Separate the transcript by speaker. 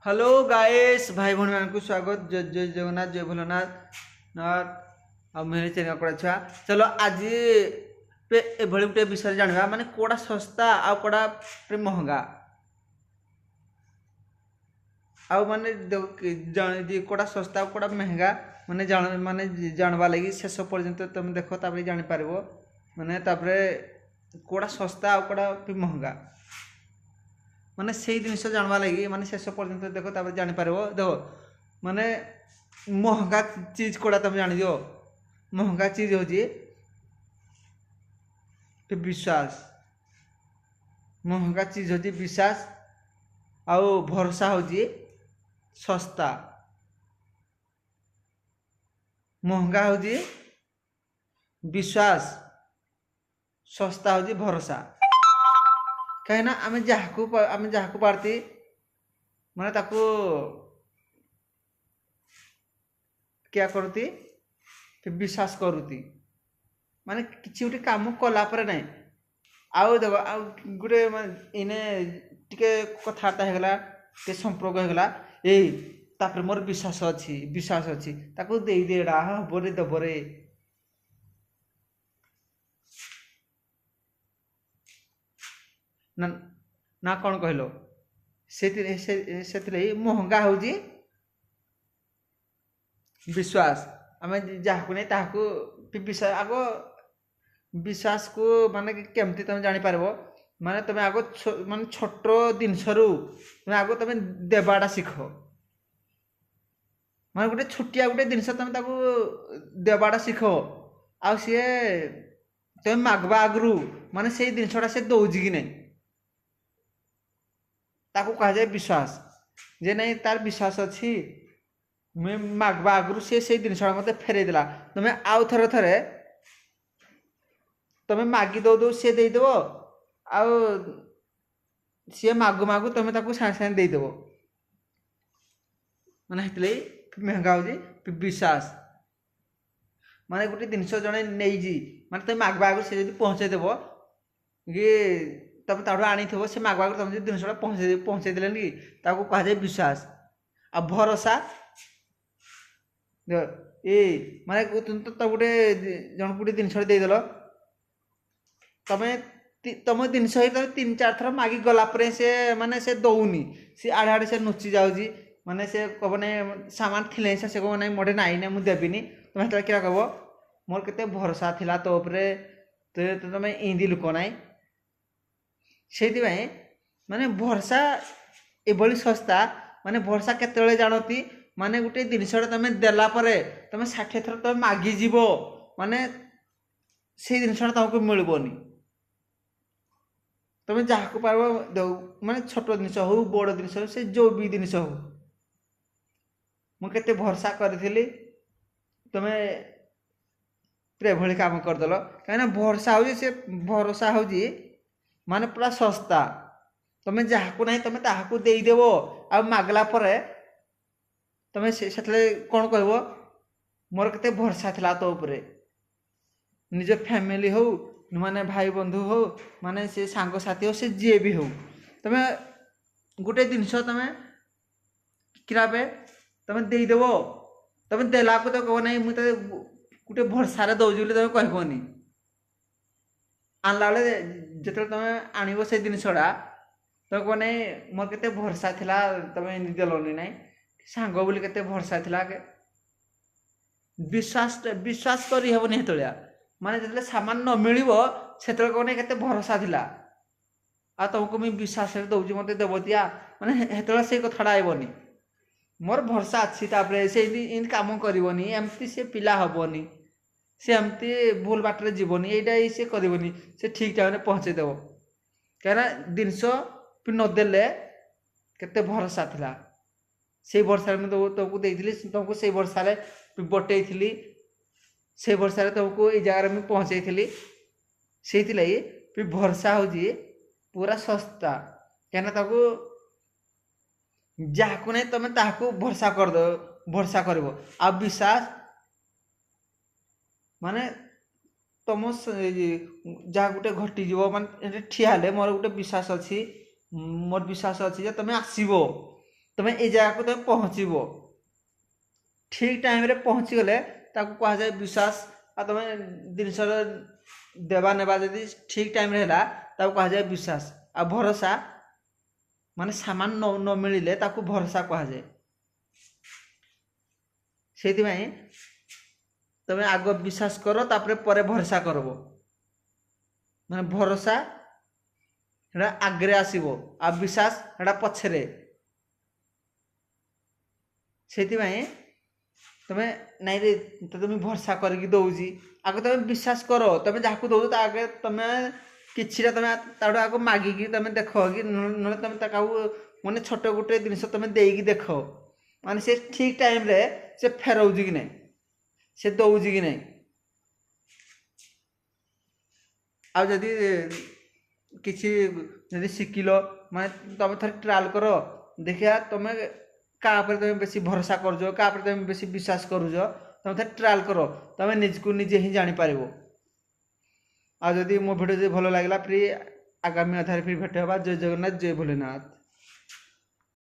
Speaker 1: Hello guys भाई भौणी मान स्वागत जय जय जगन्नाथ जय भोलेनाथ नाथ आ मेरे चैनल को छुआ चलो आज पे एभली गोटे विषय जानवा माने कोड़ा सस्ता आ कोड़ा पे महंगा आ माने जान जे कोड़ा सस्ता कोड़ा महंगा माने जानवा लगी शेष पर्यंत तुम देखो तापर जानि पारबो माने तापर कोड़ा सस्ता आ कोड़ा पे महंगा माने से जिनस जानवा लगी माने शेष पर्यंत देखो तापर जानि पारबो देखो माने महंगा चीज कोड़ा तुम जानि दियो महंगा चीज होची विश्वास महंगा चीज होची विश्वास आउ भरोसा होची सस्ता महंगा होची विश्वास सस्ता होची भरोसा कहीं ना आम जहाँ पार्टी माने ताको क्या करती विश्वास करुती माने किसी गोटे काम कला पर नहीं आउ देख आउ गोटे इने टिके कथबार्ता होगला टे संपर्क होगला यही तापर मोर विश्वास अच्छी ताको दे देड़ा हबरे दबरे ना ना कौन कहलो से महंगा हो विश्वास आम जहाँ को नहीं ताकू विश्वास आग विश्वास को माने केमती तुम जानी पारबो माने तुम आग माने छोट जिनस तुम आग तुम देवाटा शिख माने गोटे छोटिया गोटे जिनस तुम देवाटा शिख आ सी तुम मागवा आगु माने से जिनसटा से दौजी कि नहीं ताको कहा जाए विश्वास जे नहीं तार विश्वास अच्छी मैं मागवा आगु से जिनसा मत फेरे देला तुम्हें आउ थे थे तुम्हें मागी दो सी देदेव आ सी मागु मागु तुम्हें ताको सागे सागे देदेव माने महंगा हो विश्वास माने गोटे जिनस जड़े नहीं माने तुम मागवा आगु से पहुँचेदेव ये तुम ताठू आनी से मागवा तुम जो जिनसा पहुँचे देले कि कह जाए विश्वास आ भरोसा ए माने तुम तो गोटे जन गोटे जिनस देदेल तुम तुम जिनस तुम 3-4 थर मागी गला से माने से दौनी सी आड़े आड़े से नुची जाऊँगी माने से कब नहीं सामान थिले से कह नहीं मोटे नाई ना मुझे देवी तुम से क्या कह मोर के भरोसा थिला तो तुम इंदी लुक ना से माने भरोसा एभली सस्ता माने भरोसा केते जानती माने गोटे जिनसा तुम देला तुम 60 थर तुम मागिज माने से जिनसा तुमको मिलबनी तुम जहाँ को पार माने छोट जिनस हो बड़ जिनस हो से जो भी जिनस हो मुझे भरोसा करी तुम्हें भली काम करदेल कहीं भरोसा भरोसा हो माने पूरा सस्ता तुम जहाँ को नहीं तुम ताकू देदेव आ मागला तुम से कौन कह मोर के भरोसा थिला तो निज फैमिली हो माने भाई बंधु हो माने से सांग साथी हो से जी भी हो तुम गोटे जिनस तुम किराबे तुम देदेव तुम देला को तो कह नहीं मुझे गोटे भरसा दौजी तुम कहबनी आनला बेले जो तुम आनब से जिनसटा तुम कह नहीं मोर के भरसा थिला तुम देलनी ना सांग बोली के भरसा थिला के विश्वास करी हेबनी हेतलिया माने जो सामान न मिल से कह नहीं के भरोसा थिला आ तुमको मुझे विश्वास दौजी मत देव दिया माने हेतला से कथाटा आइबनी मोर भरोसा अच्छी तापर से काम करनी एमती से पिला हेबनी से एमती भूल बाटर जीवनी यही से करनी से ठीक टाइम पहुँचेदेव कहीं जिनस नदेले के भरोसा थिला से भरोसा तुमको देती तुमको से भरोसा बटे से भरोसा तुमको ये जगार मुझे पहुँचे से भरोसा हो पूरा सस्ता कहीं जहाँ को नहीं तुम ताकू भरोसा कर दो भरोसा कर विश्वास माने तुम जहाँ गोटे घटी माने ठिया मोर गोटे विश्वास अच्छी मोर विश्वास अच्छी तुम आसब তুমি এই জায়গাକୁ তুমি ପହଞ୍ଚିବ। ଠିକ୍ ଟାଇମ୍ରେ ପହଞ୍ଚିଗଲେ ତାକୁ କୁହାଯାଏ ବିଶ୍ୱାସ। ଆଉ ତୁମେ ଜିନିଷର ଦେବା ନେବା ଯଦି ଠିକ୍ ଟାଇମ୍ରେ ହେଲା ତାକୁ କୁହାଯାଏ ବିଶ୍ୱାସ। ଆଉ ଭରସା ମାନେ ସାମାନ ନ ମିଳିଲେ ତାକୁ ଭରସା କୁହାଯାଏ। ସେଇଥିପାଇଁ ତୁମେ ଆଗ ବିଶ୍ୱାସ କର, ତାପରେ ପରେ ଭରସା କରିବ। ମାନେ ଭରସା ସେଟା ଆଗରେ ଆସିବ, ଆଉ ବିଶ୍ୱାସ ସେଟା ପଛରେ। ସେଇଥିପାଇଁ ତୁମେ ନାଇଁରେ ତତେ ମୁଁ ଭରସା କରିକି ଦେଉଛି, ଆଗ ତୁମେ ବିଶ୍ୱାସ କର। ତୁମେ ଯାହାକୁ ଦେଉଛ ତା ଆଗେ ତୁମେ କିଛିଟା ତୁମେ ତାଠୁ ଆଗ ମାଗିକି ତୁମେ ଦେଖ କି ନହେଲେ ତୁମେ ତାକୁ ମାନେ ଛୋଟ ଗୋଟେ ଜିନିଷ ତୁମେ ଦେଇକି ଦେଖ, ମାନେ ସେ ଠିକ୍ ଟାଇମ୍ରେ ସେ ଫେରଉଛି କି ନାହିଁ, ସେ ଦେଉଛି କି ନାହିଁ। ଆଉ ଯଦି କିଛି ଯଦି ଶିଖିଲ, ମାନେ ତୁମେ ଥରେ ଟ୍ରାଏଲ୍ କର, ଦେଖିବା ତୁମେ କାହା ଉପରେ ତୁମେ ବେଶୀ ଭରସା କରୁଛ, କାହା ଉପରେ ତୁମେ ବେଶୀ ବିଶ୍ୱାସ କରୁଛ। ତୁମେ ଥରେ ଟ୍ରାଏଲ୍ କର, ତୁମେ ନିଜକୁ ନିଜେ ହିଁ ଜାଣିପାରିବ। ଆଉ ଯଦି ମୋ ଭିଡ଼ିଓ ଯଦି ଭଲ ଲାଗିଲା, ଆଗାମୀ ଅଧ୍ୟାୟରେ ଫିର୍ ଭେଟ ହେବା। ଜୟ ଜଗନ୍ନାଥ, ଜୟ ଭୋଲେନାଥ।